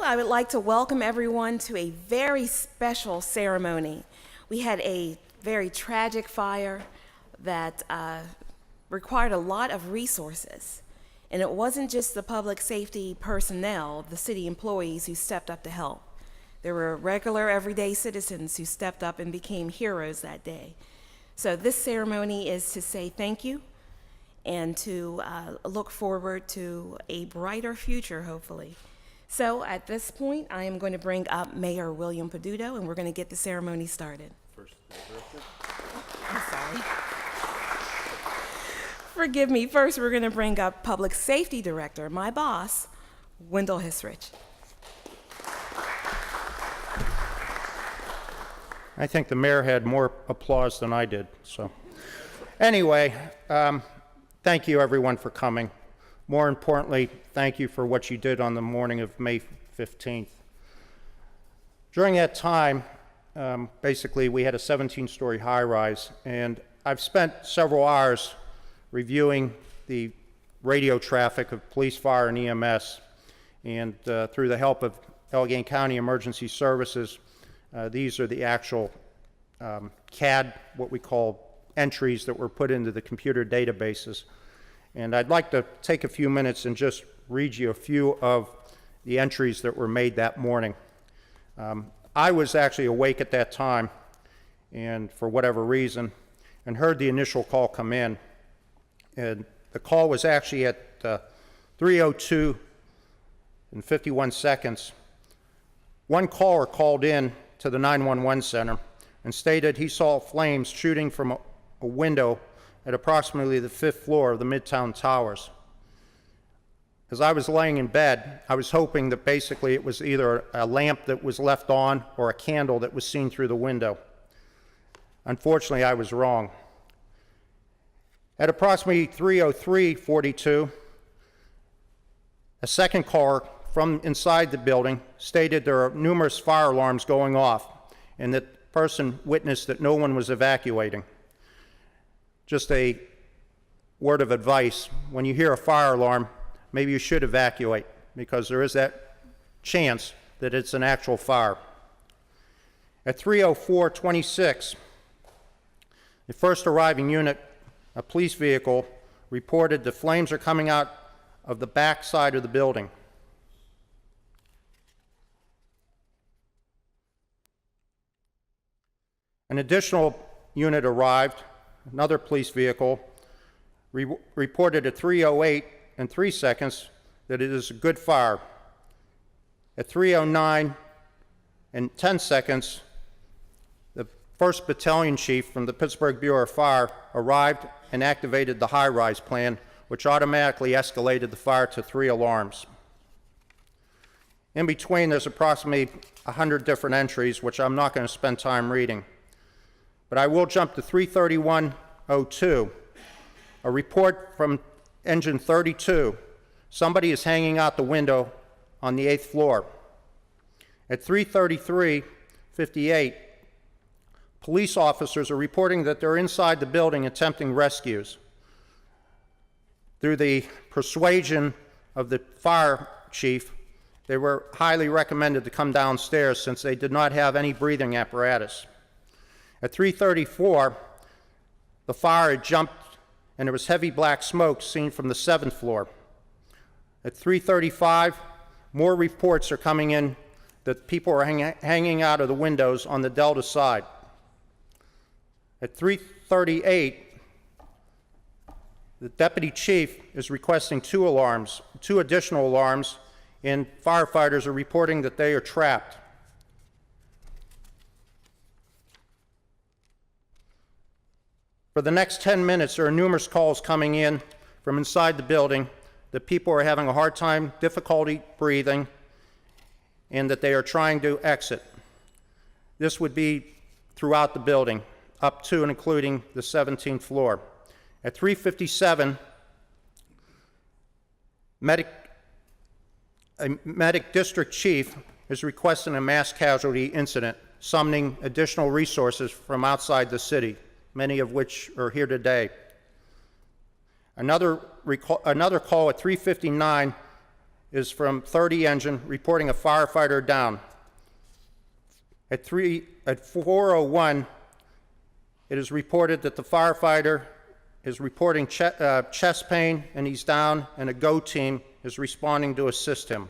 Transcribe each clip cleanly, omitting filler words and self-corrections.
I would like to welcome everyone to a very special ceremony. We had a very tragic fire that required a lot of resources. And it wasn't just the public safety personnel, the city employees who stepped up to help. There were regular, everyday citizens who stepped up and became heroes that day. So this ceremony is to say thank you and to look forward to a brighter future, hopefully. So at this point, I am going to bring up Mayor William Peduto, and we're going to get the ceremony started. I'm sorry. Forgive me. First, we're going to bring up Public Safety Director, my boss, Wendell Hisrich. I think the mayor had more applause than I did. So, anyway, thank you everyone for coming. More importantly, thank you for what you did on the morning of May 15th. During that time, basically we had a 17-story high-rise, and I've spent several hours reviewing the radio traffic of police, fire, and EMS, and through the help of Allegheny County Emergency Services, these are the actual CAD, what we call entries that were put into the computer databases. And I'd like to take a few minutes and just read you a few of the entries that were made that morning. I was actually awake at that time, and for whatever reason, and heard the initial call come in. And the call was actually at 3:02 and 51 seconds. One caller called in to the 911 center and stated he saw flames shooting from a window at approximately the 5th floor of the Midtown Towers. As I was laying in bed, I was hoping that basically it was either a lamp that was left on or a candle that was seen through the window. Unfortunately, I was wrong. At approximately 3:03:42, a second caller from inside the building stated there are numerous fire alarms going off, and that person witnessed that no one was evacuating. Just a word of advice, when you hear a fire alarm, maybe you should evacuate, because there is that chance that it's an actual fire. At 3:04:26, the first arriving unit, a police vehicle, reported the flames are coming out of the back side of the building. An additional unit arrived, another police vehicle, reported at 3:08 and 3 seconds that it is a good fire. At 3:09 and 10 seconds, the 1st Battalion Chief from the Pittsburgh Bureau of Fire arrived and activated the high-rise plan, which automatically escalated the fire to 3 alarms. In between, there's approximately 100 different entries, which I'm not going to spend time reading. But I will jump to 3:31:02, a report from engine 32. Somebody is hanging out the window on the 8th floor. At 3:33:58, police officers are reporting that they're inside the building attempting rescues. Through the persuasion of the fire chief, they were highly recommended to come downstairs since they did not have any breathing apparatus. At 3:34, the fire had jumped and there was heavy black smoke seen from the 7th floor. At 3:35, more reports are coming in that people are hanging out of the windows on the Delta side. At 3:38, the deputy chief is requesting 2 additional alarms, and firefighters are reporting that they are trapped. For the next 10 minutes, there are numerous calls coming in from inside the building that people are having a hard time, difficulty breathing, and that they are trying to exit. This would be throughout the building, up to and including the 17th floor. At 3:57, a medic district chief is requesting a mass casualty incident, summoning additional resources from outside the city, many of which are here today. Another call at 3:59 is from 30 Engine reporting a firefighter down. At 4:01, it is reported that the firefighter is reporting chest pain and he's down, and a GO team is responding to assist him.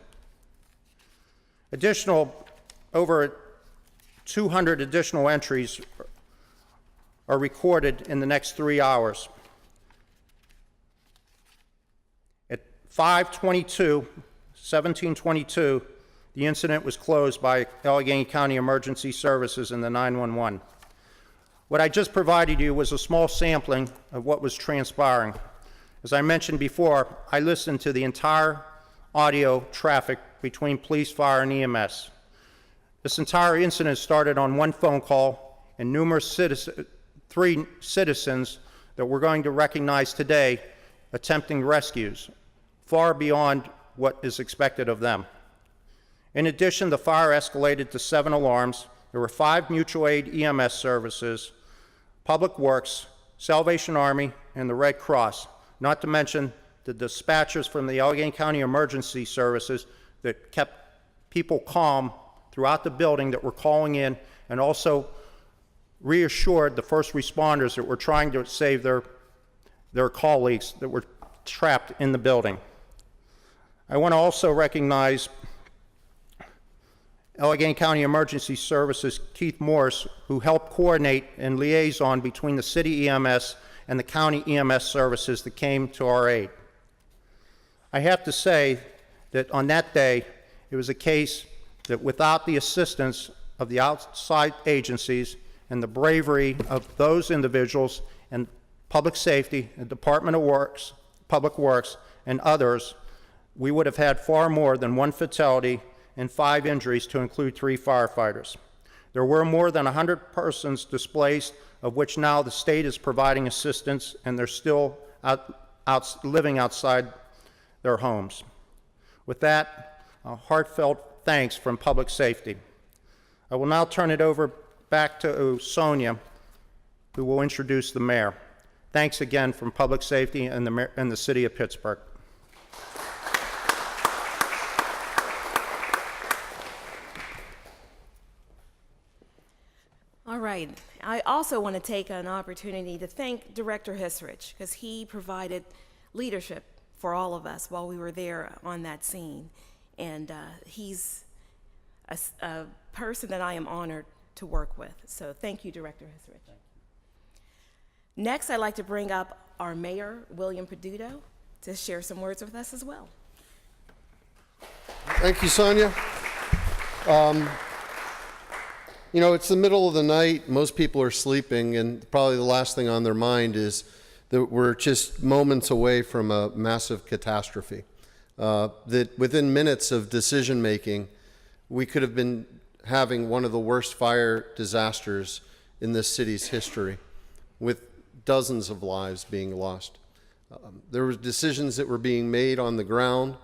Over 200 additional entries are recorded in the next 3 hours. At 17:22, the incident was closed by Allegheny County Emergency Services and the 911. What I just provided you was a small sampling of what was transpiring. As I mentioned before, I listened to the entire audio traffic between police, fire, and EMS. This entire incident started on one phone call, and three citizens that we're going to recognize today attempting rescues, far beyond what is expected of them. In addition, the fire escalated to 7 alarms. There were 5 mutual aid EMS services, Public Works, Salvation Army, and the Red Cross, not to mention the dispatchers from the Allegheny County Emergency Services that kept people calm throughout the building that were calling in, and also reassured the first responders that were trying to save their colleagues that were trapped in the building. I want to also recognize Allegheny County Emergency Services Keith Morse, who helped coordinate and liaison between the city EMS and the county EMS services that came to our aid. I have to say that on that day, it was a case that without the assistance of the outside agencies and the bravery of those individuals and public safety, the Department of Works, Public Works, and others, we would have had far more than 1 fatality and 5 injuries, to include 3 firefighters. There were more than 100 persons displaced, of which now the state is providing assistance, and they're still living outside their homes. With that, a heartfelt thanks from Public Safety. I will now turn it over back to Sonia, who will introduce the mayor. Thanks again from Public Safety and the City of Pittsburgh. All right. I also want to take an opportunity to thank Director Hisrich, because he provided leadership for all of us while we were there on that scene. And he's a person that I am honored to work with. So thank you, Director Hisrich. Next, I'd like to bring up our mayor, William Peduto, to share some words with us as well. Thank you, Sonia. You know, it's the middle of the night, most people are sleeping, and probably the last thing on their mind is that we're just moments away from a massive catastrophe. That within minutes of decision making, we could have been having one of the worst fire disasters in this city's history, with dozens of lives being lost. There were decisions that were being made on the ground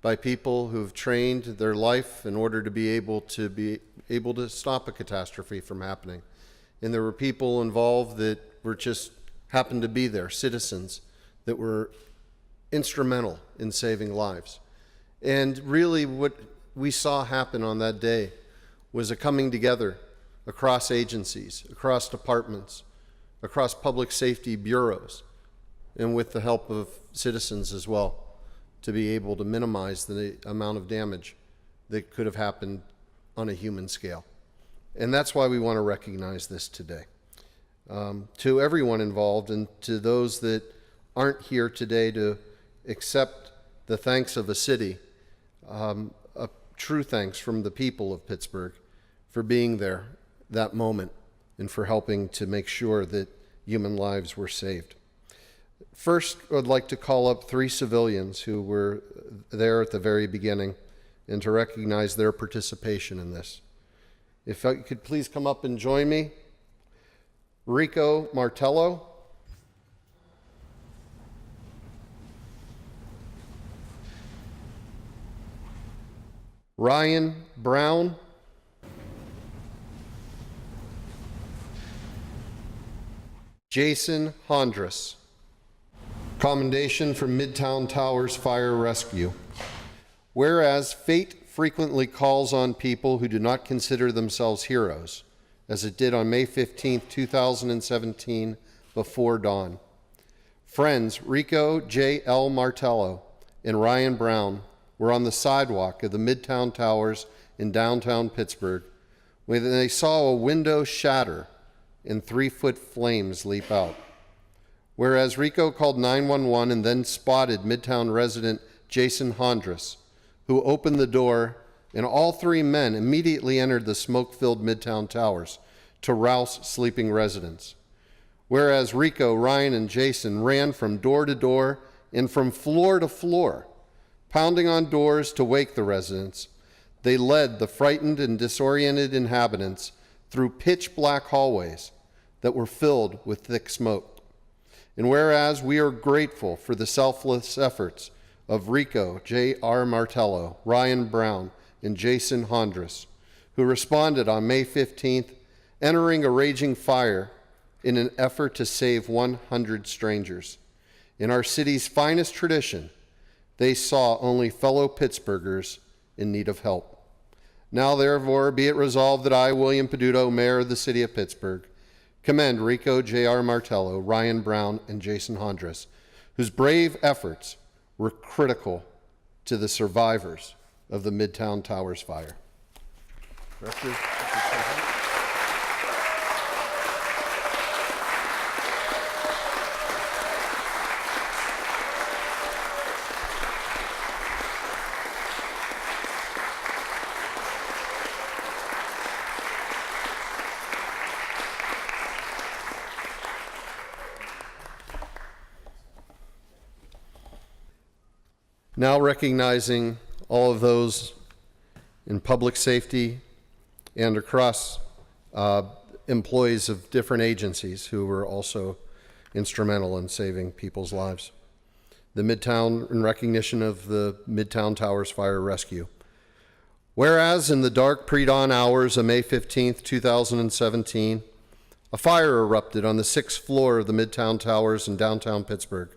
by people who've trained their life in order to be able to stop a catastrophe from happening. And there were people involved that were just happened to be there, citizens that were instrumental in saving lives. And really what we saw happen on that day was a coming together across agencies, across departments, across public safety bureaus, and with the help of citizens as well, to be able to minimize the amount of damage that could have happened on a human scale. And that's why we want to recognize this today. To everyone involved, and to those that aren't here today to accept the thanks of a city, a true thanks from the people of Pittsburgh for being there that moment and for helping to make sure that human lives were saved. First, I'd like to call up 3 civilians who were there at the very beginning and to recognize their participation in this. If I could please come up and join me. Rico Martello. Ryan Brown. Jason Hondras. Commendation from Midtown Towers Fire Rescue. Whereas fate frequently calls on people who do not consider themselves heroes, as it did on May 15, 2017, before dawn. Friends Rico J. L. Martello and Ryan Brown were on the sidewalk of the Midtown Towers in downtown Pittsburgh when they saw a window shatter and 3-foot flames leap out. Whereas Rico called 911 and then spotted Midtown resident Jason Hondras, who opened the door, and all 3 men immediately entered the smoke-filled Midtown Towers to rouse sleeping residents. Whereas Rico, Ryan, and Jason ran from door to door and from floor to floor, pounding on doors to wake the residents, they led the frightened and disoriented inhabitants through pitch-black hallways that were filled with thick smoke. And whereas we are grateful for the selfless efforts of Rico J.R. Martello, Ryan Brown, and Jason Hondras, who responded on May 15th, entering a raging fire in an effort to save 100 strangers. In our city's finest tradition, they saw only fellow Pittsburghers in need of help. Now, therefore, be it resolved that I, William Peduto, Mayor of the City of Pittsburgh, commend Rico J.R. Martello, Ryan Brown, and Jason Hondras, whose brave efforts were critical to the survivors of the Midtown Towers fire. Director. Now recognizing all of those in public safety and across employees of different agencies who were also instrumental in saving people's lives. The Midtown, in recognition of the Midtown Towers Fire Rescue. Whereas in the dark pre-dawn hours of May 15th, 2017, a fire erupted on the 6th floor of the Midtown Towers in downtown Pittsburgh.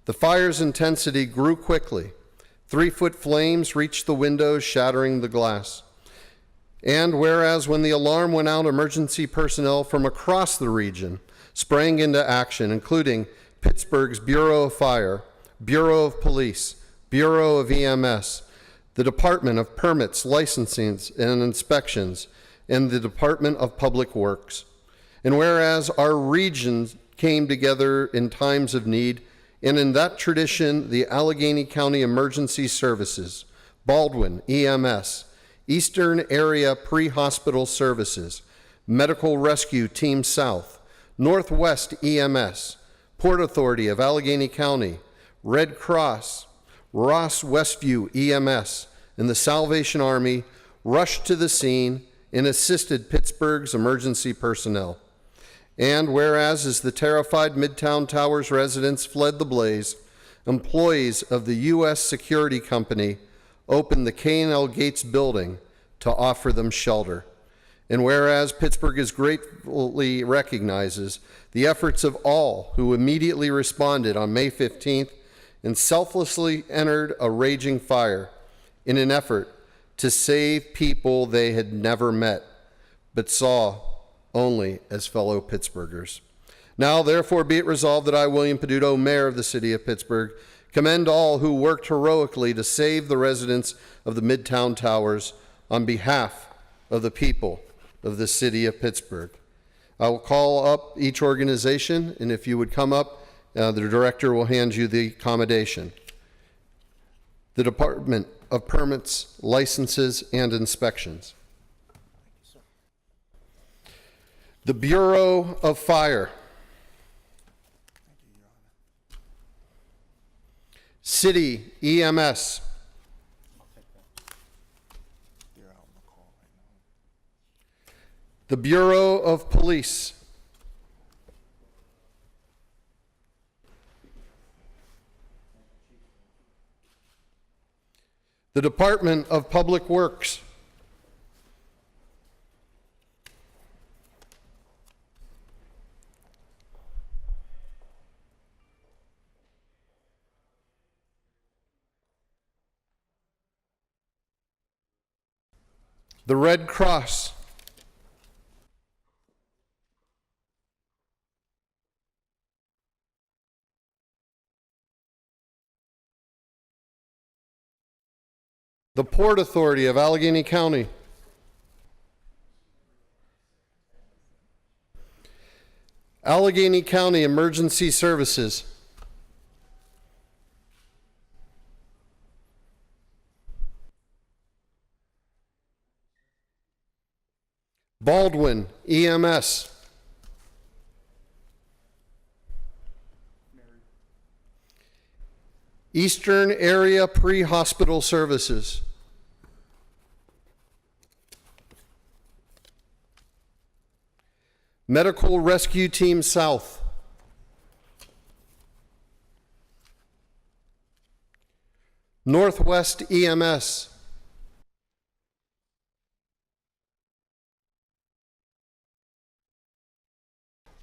The fire's intensity grew quickly. 3-foot flames reached the windows, shattering the glass. And whereas when the alarm went out, emergency personnel from across the region sprang into action, including Pittsburgh's Bureau of Fire, Bureau of Police, Bureau of EMS, the Department of Permits, Licensing, and Inspections, and the Department of Public Works. And whereas our region came together in times of need, and in that tradition, the Allegheny County Emergency Services, Baldwin EMS, Eastern Area Pre-Hospital Services, Medical Rescue Team South, Northwest EMS, Port Authority of Allegheny County, Red Cross, Ross Westview EMS, and the Salvation Army rushed to the scene and assisted Pittsburgh's emergency personnel. And whereas as the terrified Midtown Towers residents fled the blaze, employees of the U.S. Security Company opened the K&L Gates building to offer them shelter. And whereas Pittsburgh is gratefully recognizes the efforts of all who immediately responded on May 15th and selflessly entered a raging fire in an effort to save people they had never met, but saw only as fellow Pittsburghers. Now, therefore, be it resolved that I, William Peduto, Mayor of the City of Pittsburgh, commend all who worked heroically to save the residents of the Midtown Towers on behalf of the people of the City of Pittsburgh. I will call up each organization, and if you would come up, the director will hand you the commendation. The Department of Permits, Licenses, and Inspections. The Bureau of Fire. City EMS. The Bureau of Police. The Department of Public Works. the Red Cross, the Port Authority of Allegheny County, Allegheny County Emergency Services, Baldwin EMS, Eastern Area Pre-Hospital Services, Medical Rescue Team South, Northwest EMS,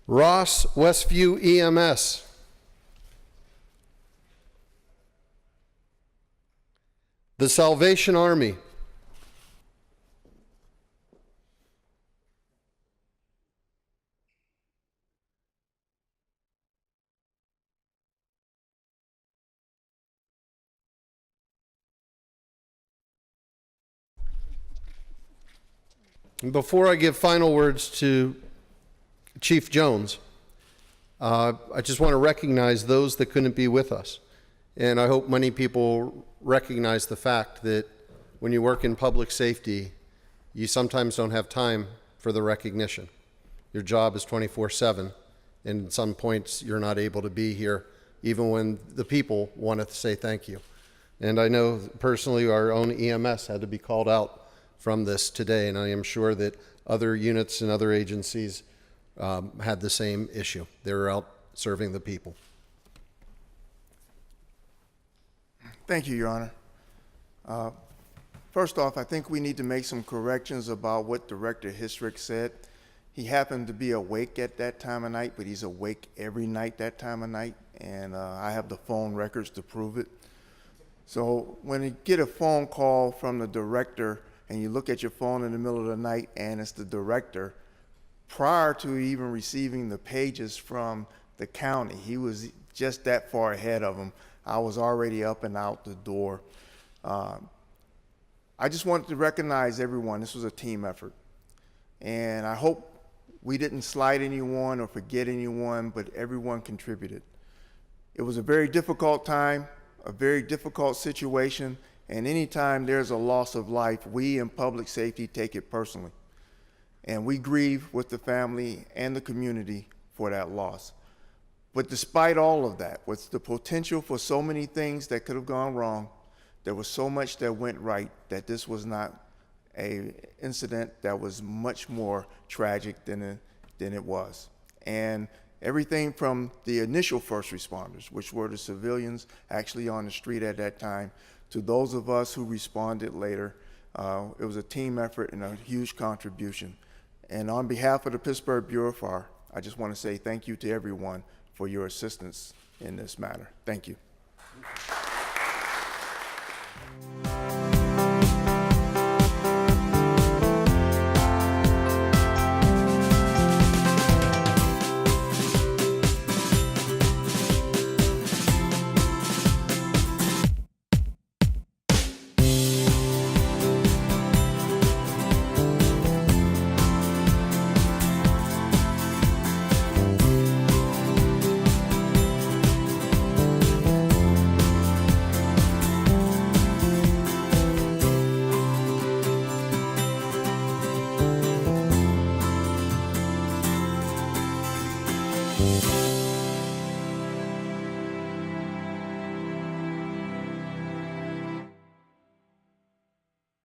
Ross Westview EMS, the Salvation Army, before I give final words to Chief Jones, I just want to recognize those that couldn't be with us. And I hope many people recognize the fact that when you work in public safety, you sometimes don't have time for the recognition. Your job is 24/7, and at some points you're not able to be here, even when the people want to say thank you. And I know personally our own EMS had to be called out from this today, and I am sure that other units and other agencies had the same issue. They were out serving the people. Thank you, Your Honor. First off, I think we need to make some corrections about what Director Hisrick said. He happened to be awake at that time of night, but he's awake every night that time of night, and I have the phone records to prove it. So when you get a phone call from the director and you look at your phone in the middle of the night and it's the director, prior to even receiving the pages from the county, he was just that far ahead of him. I was already up and out the door. I just wanted to recognize everyone. This was a team effort. And I hope we didn't slight anyone or forget anyone, but everyone contributed. It was a very difficult time, a very difficult situation, and anytime there's a loss of life, we in public safety take it personally. And we grieve with the family and the community for that loss. But despite all of that, with the potential for so many things that could have gone wrong, there was so much that went right that this was not an incident that was much more tragic than it was. And everything from the initial first responders, which were the civilians actually on the street at that time, to those of us who responded later, it was a team effort and a huge contribution. And on behalf of the Pittsburgh Bureau of Fire, I just want to say thank you to everyone for your assistance in this matter. Thank you.